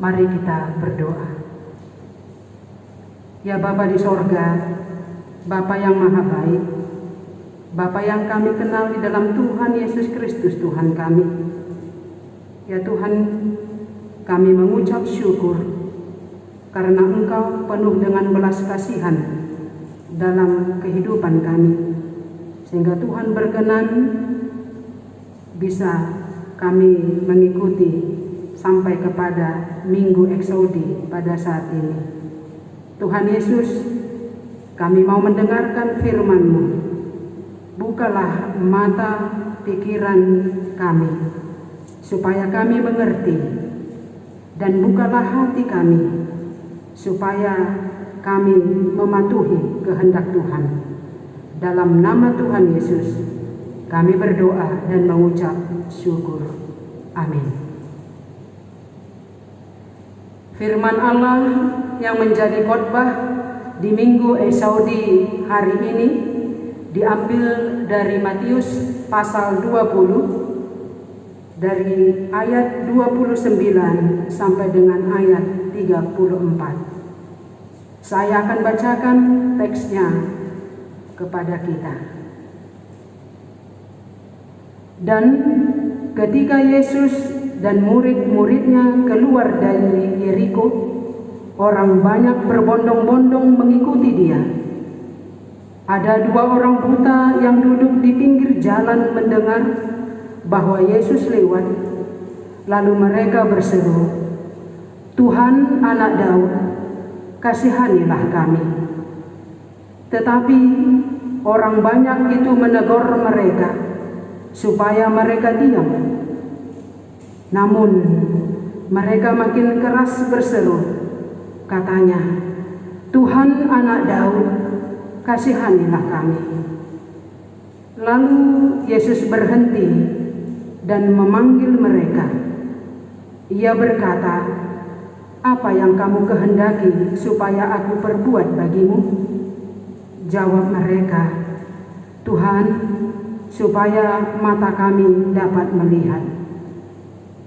Mari kita berdoa. Ya Bapa di sorga, Bapa yang maha baik, Bapa yang kami kenal di dalam Tuhan Yesus Kristus Tuhan kami. Ya Tuhan, kami mengucap syukur karena Engkau penuh dengan belas kasihan dalam kehidupan kami, sehingga Tuhan berkenan bisa kami mengikuti sampai kepada Minggu Eksodus pada saat ini. Tuhan Yesus, kami mau mendengarkan firman-Mu. Bukalah mata pikiran kami, supaya kami mengerti, dan bukalah hati kami, supaya kami mematuhi kehendak Tuhan. Dalam nama Tuhan Yesus, kami berdoa dan mengucap syukur. Amin. Firman Allah yang menjadi khotbah di Minggu Eksodus hari ini diambil dari Matius pasal 20 dari ayat 29 sampai dengan ayat 34. Saya akan bacakan teksnya kepada kita. Dan ketika Yesus dan murid-muridnya keluar dari Yeriko, orang banyak berbondong-bondong mengikuti dia. Ada 2 orang buta yang duduk di pinggir jalan mendengar bahwa Yesus lewat. Lalu mereka berseru, "Tuhan, Anak Daud, kasihanilah kami." Tetapi orang banyak itu menegur mereka supaya mereka diam. Namun mereka makin keras berseru, katanya, "Tuhan, Anak Daud, kasihanilah kami." Lalu Yesus berhenti dan memanggil mereka. Ia berkata, "Apa yang kamu kehendaki supaya aku perbuat bagimu?" Jawab mereka, "Tuhan, supaya mata kami dapat melihat."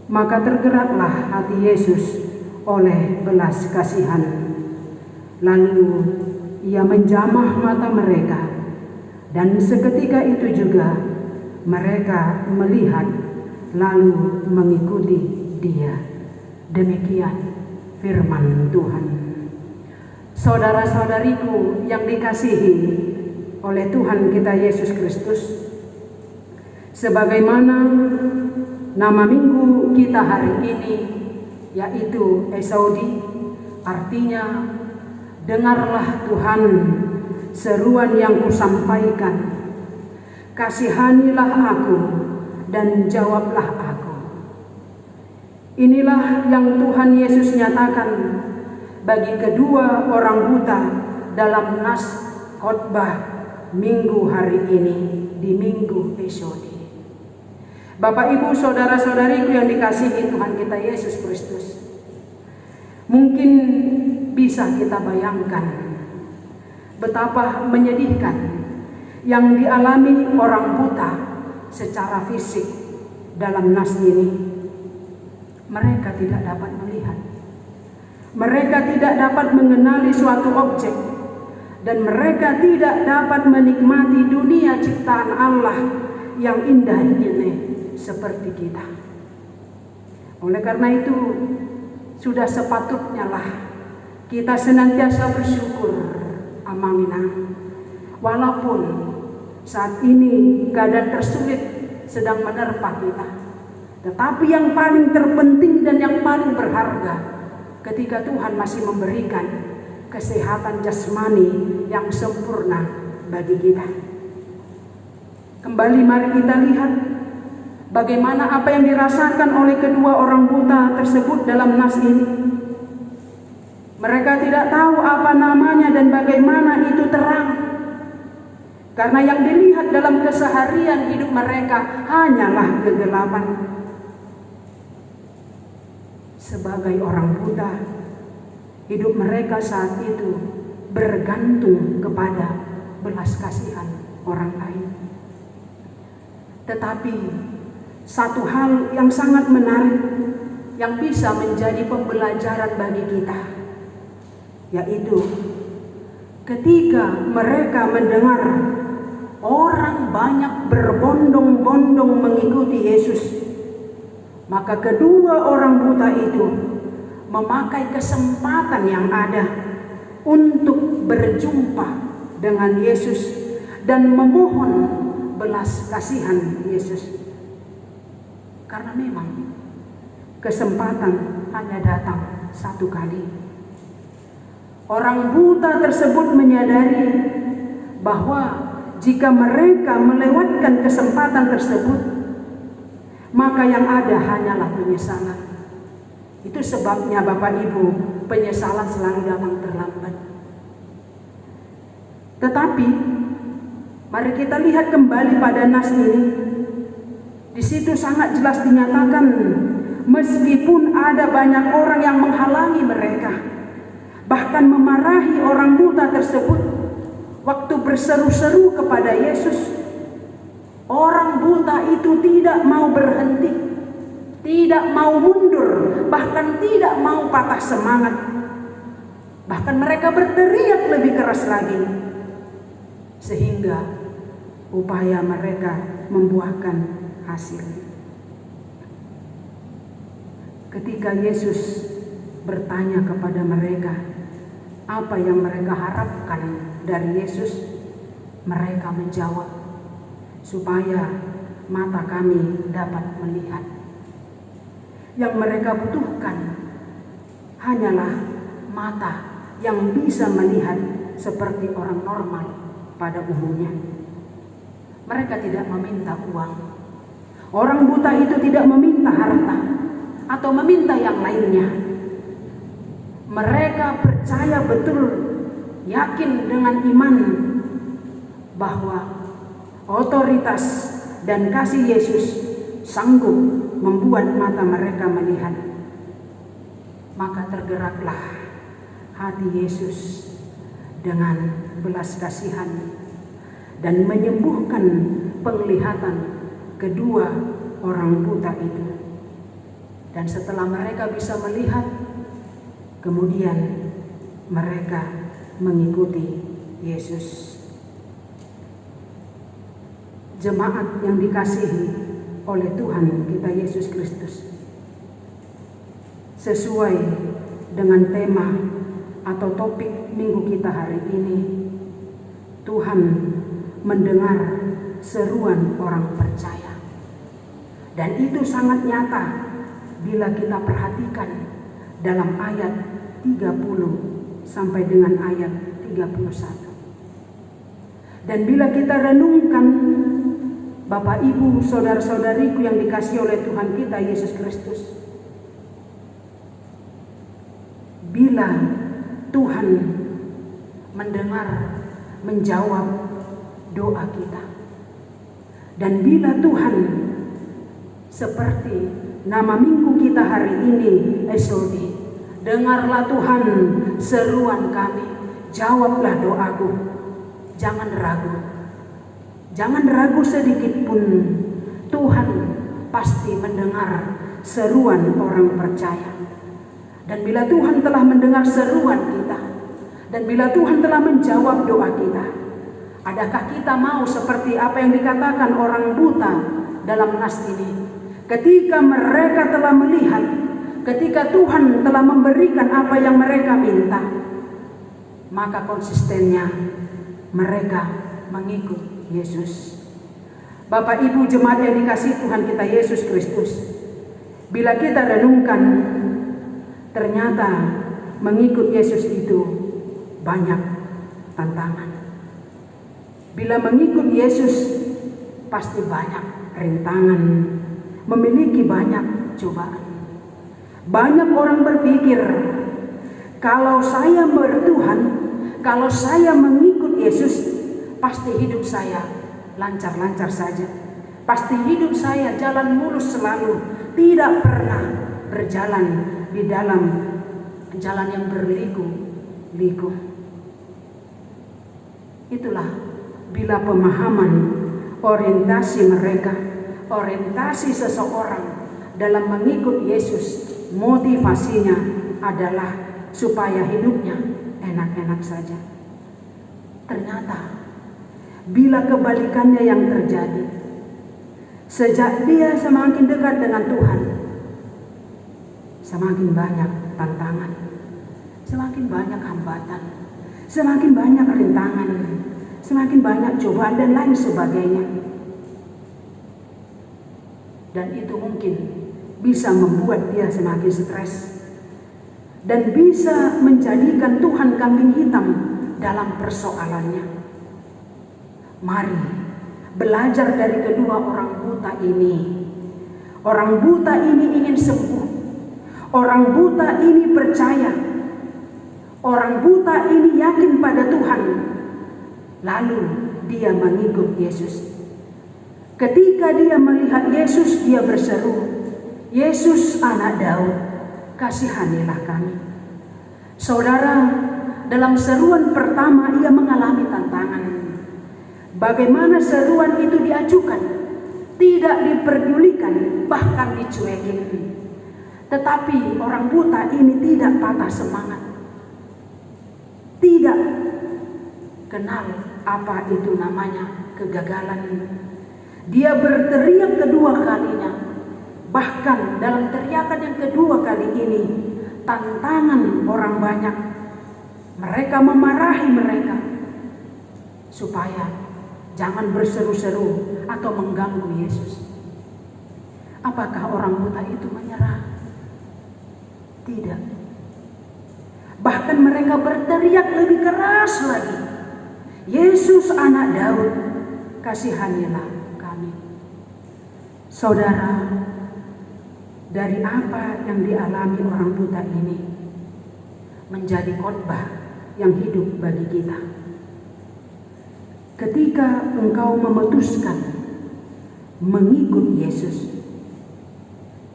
Maka tergeraklah hati Yesus oleh belas kasihan. Lalu ia menjamah mata mereka, dan seketika itu juga mereka melihat lalu mengikuti dia. Demikian firman Tuhan. Saudara-saudariku yang dikasihi oleh Tuhan kita Yesus Kristus, sebagaimana nama minggu kita hari ini yaitu Eksodus, artinya dengarlah Tuhan seruan yang kusampaikan, kasihanilah aku dan jawablah aku. Inilah yang Tuhan Yesus nyatakan bagi kedua orang buta dalam nas khotbah minggu hari ini di Minggu Eksodus. Bapak, Ibu, saudara-saudariku yang dikasihi Tuhan kita Yesus Kristus, mungkin bisa kita bayangkan betapa menyedihkan yang dialami orang buta secara fisik dalam nas ini. Mereka tidak dapat melihat, mereka tidak dapat mengenali suatu objek, dan mereka tidak dapat menikmati dunia ciptaan Allah yang indah ini seperti kita. Oleh karena itu, sudah sepatutnya lah kita senantiasa bersyukur, amina, walaupun saat ini keadaan tersulit sedang menerpa kita. Tetapi yang paling terpenting dan yang paling berharga, ketika Tuhan masih memberikan kesehatan jasmani yang sempurna bagi kita. Kembali mari kita lihat bagaimana apa yang dirasakan oleh kedua orang buta tersebut dalam nas ini. Mereka tidak tahu apa namanya dan bagaimana itu terang. Karena yang dilihat dalam keseharian hidup mereka hanyalah kegelapan. Sebagai orang buta, hidup mereka saat itu bergantung kepada belas kasihan orang lain. Tetapi satu hal yang sangat menarik, yang bisa menjadi pembelajaran bagi kita, yaitu ketika mereka mendengar orang banyak berbondong-bondong mengikuti Yesus, maka kedua orang buta itu memakai kesempatan yang ada untuk berjumpa dengan Yesus dan memohon belas kasihan Yesus. Karena memang kesempatan hanya datang satu kali. Orang buta tersebut menyadari bahwa jika mereka melewatkan kesempatan tersebut, maka yang ada hanyalah penyesalan. Itu sebabnya Bapak Ibu, penyesalan selalu datang terlambat. Tetapi mari kita lihat kembali pada nas ini. Di situ sangat jelas dinyatakan, meskipun ada banyak orang yang menghalangi mereka, bahkan memarahi orang buta tersebut, waktu berseru-seru kepada Yesus, orang buta itu tidak mau berhenti, tidak mau mundur, bahkan tidak mau patah semangat. Bahkan mereka berteriak lebih keras lagi, sehingga upaya mereka membuahkan hasil. Ketika Yesus bertanya kepada mereka apa yang mereka harapkan dari Yesus, mereka menjawab, supaya mata kami dapat melihat. Yang mereka butuhkan hanyalah mata yang bisa melihat seperti orang normal pada umumnya. Mereka tidak meminta uang. Orang buta itu tidak meminta harta atau meminta yang lainnya. Mereka percaya betul, yakin dengan iman bahwa otoritas dan kasih Yesus sanggup membuat mata mereka melihat. Maka tergeraklah hati Yesus dengan belas kasihan dan menyembuhkan penglihatan kedua orang buta itu. Dan setelah mereka bisa melihat, kemudian mereka mengikuti Yesus. Jemaat yang dikasihi oleh Tuhan kita Yesus Kristus, sesuai dengan tema atau topik minggu kita hari ini, Tuhan mendengar seruan orang percaya. Dan itu sangat nyata bila kita perhatikan dalam ayat 30 sampai dengan ayat 31. Dan bila kita renungkan, Bapak Ibu, saudara-saudariku yang dikasihi oleh Tuhan kita Yesus Kristus, bila Tuhan mendengar, menjawab doa kita, dan bila Tuhan seperti nama minggu kita hari ini, SOD, dengarlah Tuhan seruan kami, jawablah doaku. Jangan ragu, jangan ragu sedikit pun. Tuhan pasti mendengar seruan orang percaya. Dan bila Tuhan telah mendengar seruan kita, dan bila Tuhan telah menjawab doa kita, adakah kita mau seperti apa yang dikatakan orang buta dalam nas ini? Ketika mereka telah melihat, ketika Tuhan telah memberikan apa yang mereka minta, maka konsistennya mereka mengikut Yesus. Bapak Ibu jemaat yang dikasihi Tuhan kita Yesus Kristus, bila kita renungkan, ternyata mengikut Yesus itu banyak tantangan. Bila mengikut Yesus pasti banyak rintangan, memiliki banyak cobaan. Banyak orang berpikir, kalau saya bertuhan, kalau saya mengikut Yesus, pasti hidup saya lancar-lancar saja. Pasti hidup saya jalan mulus selalu, tidak pernah berjalan di dalam jalan yang berliku-liku. Itulah bila pemahaman orientasi mereka, orientasi seseorang dalam mengikut Yesus motivasinya adalah supaya hidupnya enak-enak saja. Ternyata bila kebalikannya yang terjadi, sejak dia semakin dekat dengan Tuhan, semakin banyak tantangan, semakin banyak hambatan, semakin banyak rintangan, semakin banyak cobaan dan lain sebagainya. Dan itu mungkin bisa membuat dia semakin stres dan bisa menjadikan Tuhan kambing hitam dalam persoalannya. Mari belajar dari kedua orang buta ini. Orang buta ini ingin sembuh. Orang buta ini percaya. Orang buta ini yakin pada Tuhan. Lalu dia mengikut Yesus. Ketika dia melihat Yesus, dia berseru, "Yesus anak Daud, kasihanilah kami." Saudara, dalam seruan pertama ia mengalami tantangan. Bagaimana seruan itu diajukan? Tidak diperdulikan, bahkan dicuekin. Tetapi orang buta ini tidak patah semangat. Tidak kenal apa itu namanya kegagalan. Dia berteriak kedua kalinya. Bahkan dalam teriakan yang kedua kali ini, tantangan orang banyak. Mereka memarahi mereka supaya jangan berseru-seru atau mengganggu Yesus. Apakah orang buta itu menyerah? Tidak. Bahkan mereka berteriak lebih keras lagi, "Yesus anak Daud, kasihanilah kami." Saudara, dari apa yang dialami orang buta ini menjadi khotbah yang hidup bagi kita. Ketika engkau memutuskan mengikut Yesus,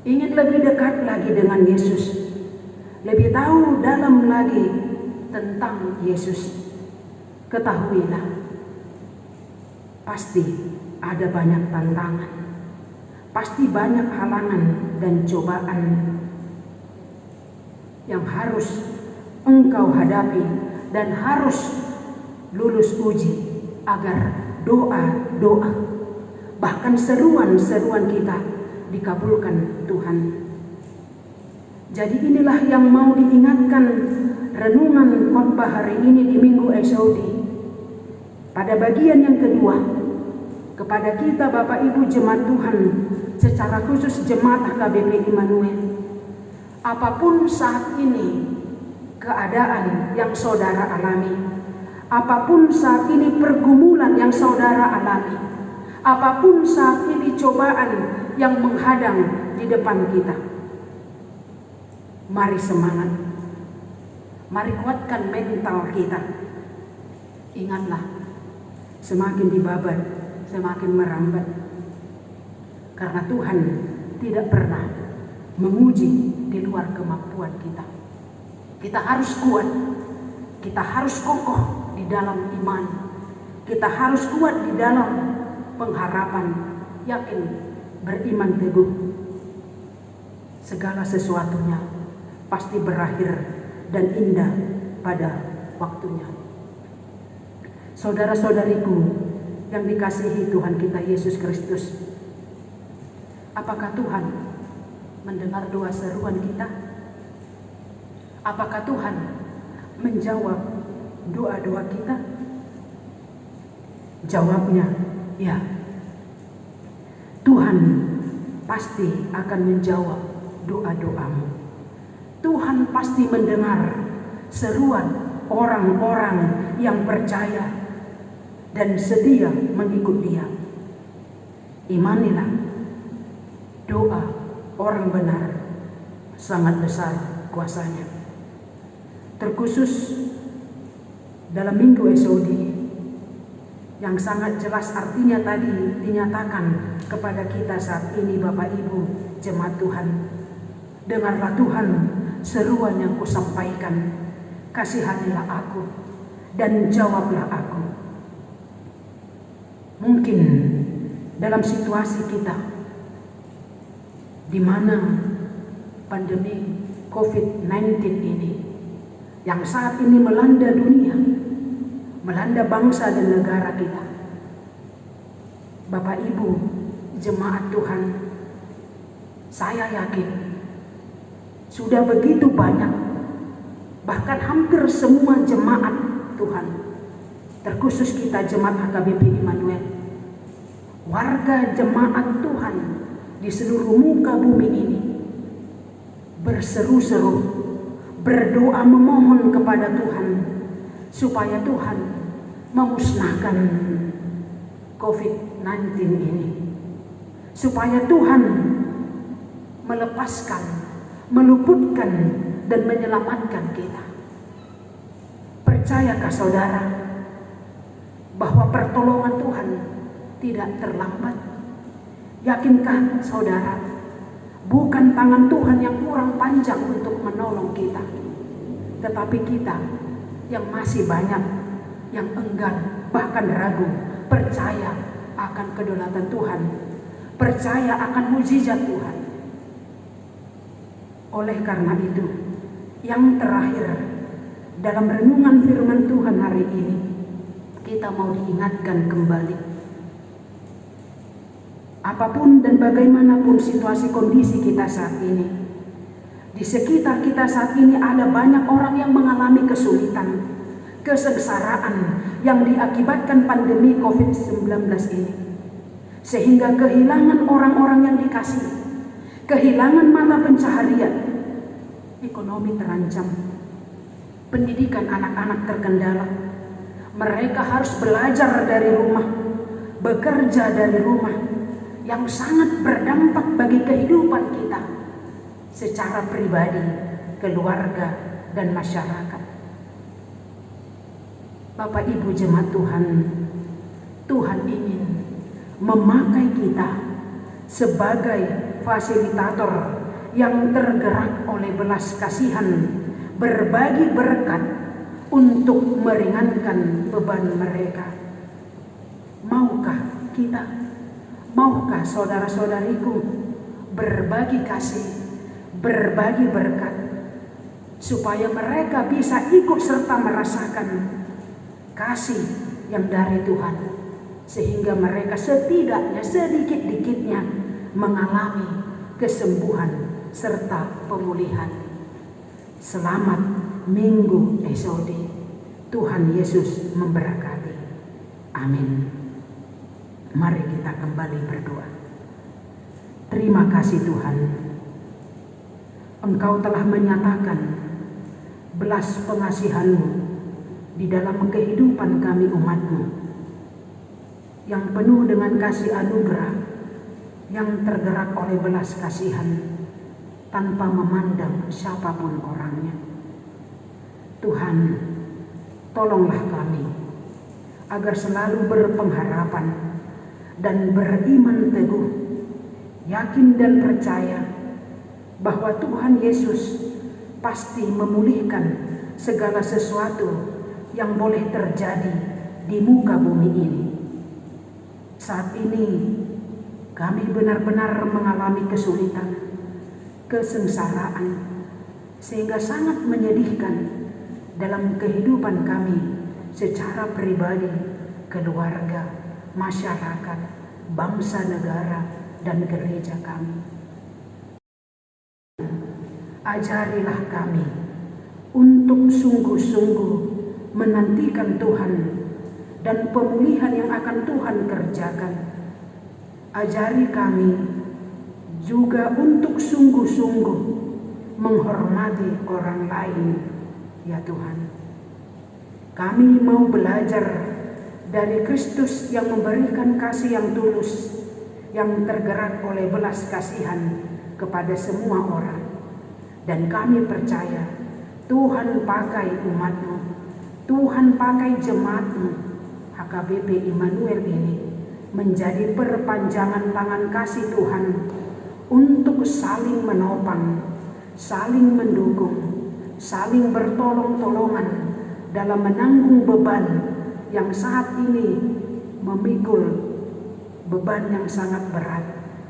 ingin lebih dekat lagi dengan Yesus, lebih tahu dalam lagi tentang Yesus, ketahuilah pasti ada banyak tantangan, pasti banyak halangan dan cobaan yang harus engkau hadapi dan harus lulus uji agar doa-doa, bahkan seruan-seruan kita dikabulkan Tuhan. Jadi inilah yang mau diingatkan renungan khotbah hari ini di Minggu Esodi. Pada bagian yang kedua, kepada kita Bapak Ibu Jemaat Tuhan, secara khusus Jemaat HKBP Immanuel, apapun saat ini keadaan yang saudara alami, apapun saat ini pergumulan yang saudara alami, apapun saat ini cobaan yang menghadang di depan kita, mari semangat, mari kuatkan mental kita. Ingatlah, semakin dibabat, semakin merambat. Karena Tuhan tidak pernah menguji di luar kemampuan kita. Kita harus kuat, kita harus kokoh di dalam iman, kita harus kuat di dalam pengharapan, yakin, beriman teguh. Segala sesuatunya pasti berakhir dan indah pada waktunya. Saudara-saudariku yang dikasihi Tuhan kita Yesus Kristus, apakah Tuhan mendengar doa seruan kita? Apakah Tuhan menjawab doa-doa kita? Jawabnya, ya. Tuhan pasti akan menjawab doa-doamu. Tuhan pasti mendengar seruan orang-orang yang percaya dan setia mengikut Dia. Imanilah, doa orang benar sangat besar kuasanya. Terkhusus dalam Minggu Esodi yang sangat jelas artinya tadi dinyatakan kepada kita saat ini, Bapak Ibu Jemaat Tuhan. Dengarlah Tuhan seruan yang kusampaikan, kasihanilah aku dan jawablah aku. Mungkin dalam situasi kita di mana pandemi COVID-19 ini yang saat ini melanda dunia, melanda bangsa dan negara kita. Bapak Ibu jemaat Tuhan, saya yakin sudah begitu banyak, bahkan hampir semua jemaat Tuhan, terkhusus kita jemaat HKBP Immanuel, warga jemaat Tuhan di seluruh muka bumi ini berseru-seru, berdoa memohon kepada Tuhan supaya Tuhan memusnahkan COVID-19 ini, supaya Tuhan melepaskan, meluputkan dan menyelamatkan kita. Percayakah saudara bahwa pertolongan Tuhan tidak terlambat? Yakinkah saudara bukan tangan Tuhan yang kurang panjang untuk menolong kita, tetapi kita yang masih banyak yang enggan, bahkan ragu, percaya akan kedaulatan Tuhan, percaya akan mukjizat Tuhan. Oleh karena itu, yang terakhir dalam renungan firman Tuhan hari ini, kita mau diingatkan kembali, apapun dan bagaimanapun situasi kondisi kita saat ini, di sekitar kita saat ini ada banyak orang yang mengalami kesulitan, kesengsaraan yang diakibatkan pandemi COVID-19 ini, sehingga kehilangan orang-orang yang dikasihi, kehilangan mata pencaharian, ekonomi terancam, pendidikan anak-anak terkendala, mereka harus belajar dari rumah, bekerja dari rumah, yang sangat berdampak bagi kehidupan kita secara pribadi, keluarga, dan masyarakat. Bapak Ibu jemaat Tuhan, Tuhan ingin memakai kita sebagai fasilitator yang tergerak oleh belas kasihan, berbagi berkat untuk meringankan beban mereka. Maukah kita, maukah saudara-saudariku berbagi kasih, berbagi berkat, supaya mereka bisa ikut serta merasakan kasih yang dari Tuhan, sehingga mereka setidaknya sedikit-dikitnya mengalami kesembuhan serta pemulihan. Selamat Minggu Esode. Tuhan Yesus memberkati. Amin. Mari kita kembali berdoa. Terima kasih Tuhan, Engkau telah menyatakan belas pengasihan-Mu di dalam kehidupan kami umat-Mu, yang penuh dengan kasih anugerah, yang tergerak oleh belas kasihan tanpa memandang siapapun orangnya. Tuhan, tolonglah kami agar selalu berpengharapan dan beriman teguh, yakin dan percaya bahwa Tuhan Yesus pasti memulihkan segala sesuatu yang boleh terjadi di muka bumi ini. Saat ini kami benar-benar mengalami kesulitan, kesengsaraan, sehingga sangat menyedihkan dalam kehidupan kami secara pribadi, keluarga, masyarakat, bangsa, negara, dan gereja kami. Ajarilah kami untuk sungguh-sungguh menantikan Tuhan dan pemulihan yang akan Tuhan kerjakan. Ajari kami juga untuk sungguh-sungguh menghormati orang lain, ya Tuhan. Kami mau belajar dari Kristus yang memberikan kasih yang tulus, yang tergerak oleh belas kasihan kepada semua orang. Dan kami percaya Tuhan pakai umat-Mu, Tuhan pakai jemaat-Mu, HKBP Immanuel ini menjadi perpanjangan tangan kasih Tuhan untuk saling menopang, saling mendukung, saling bertolong-tolongan dalam menanggung beban yang saat ini memikul beban yang sangat berat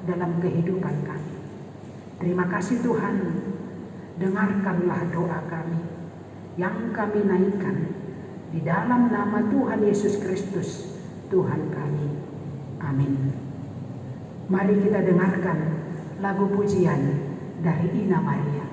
dalam kehidupan kami. Terima kasih Tuhan, dengarkanlah doa kami yang kami naikkan di dalam nama Tuhan Yesus Kristus, Tuhan kami. Amin. Mari kita dengarkan lagu pujian dari Ina Maria.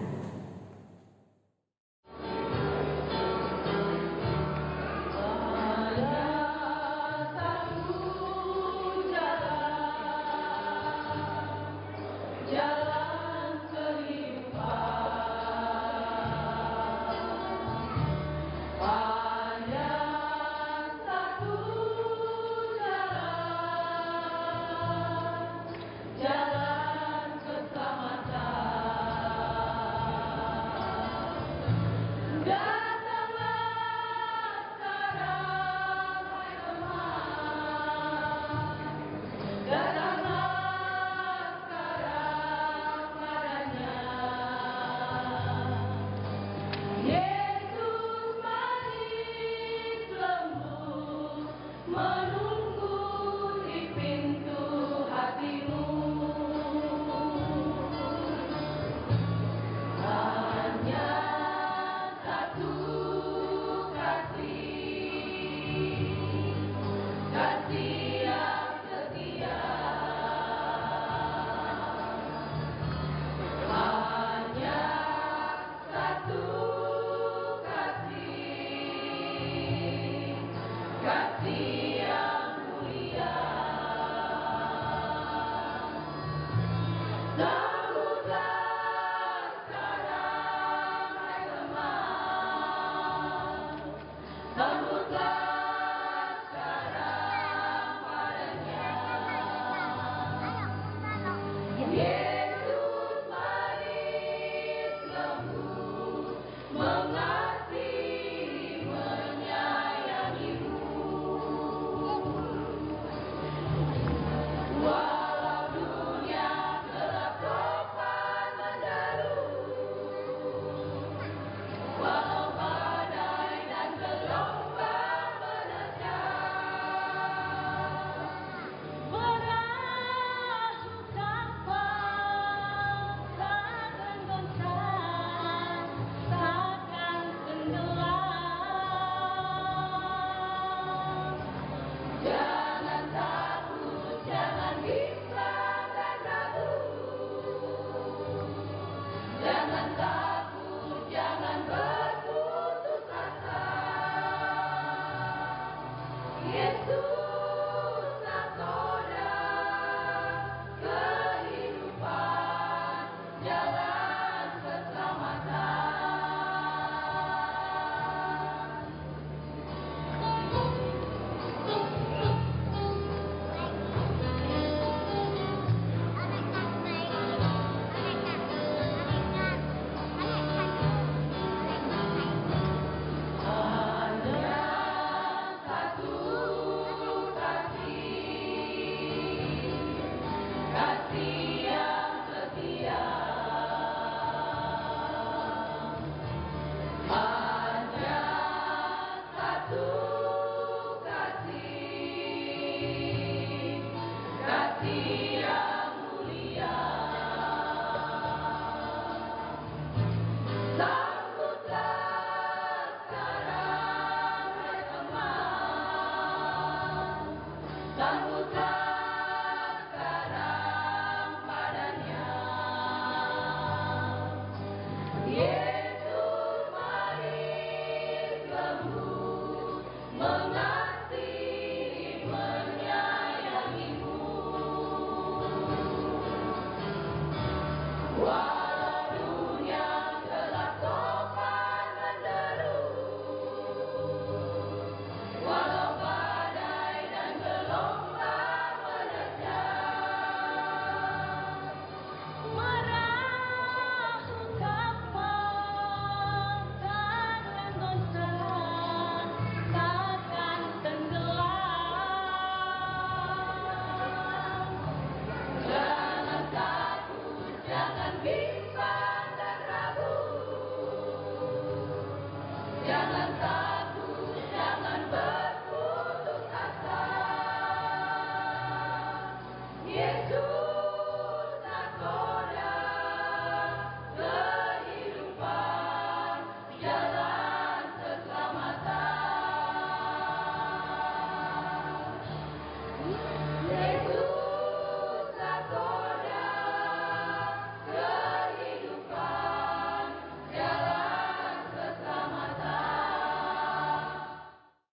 Kasih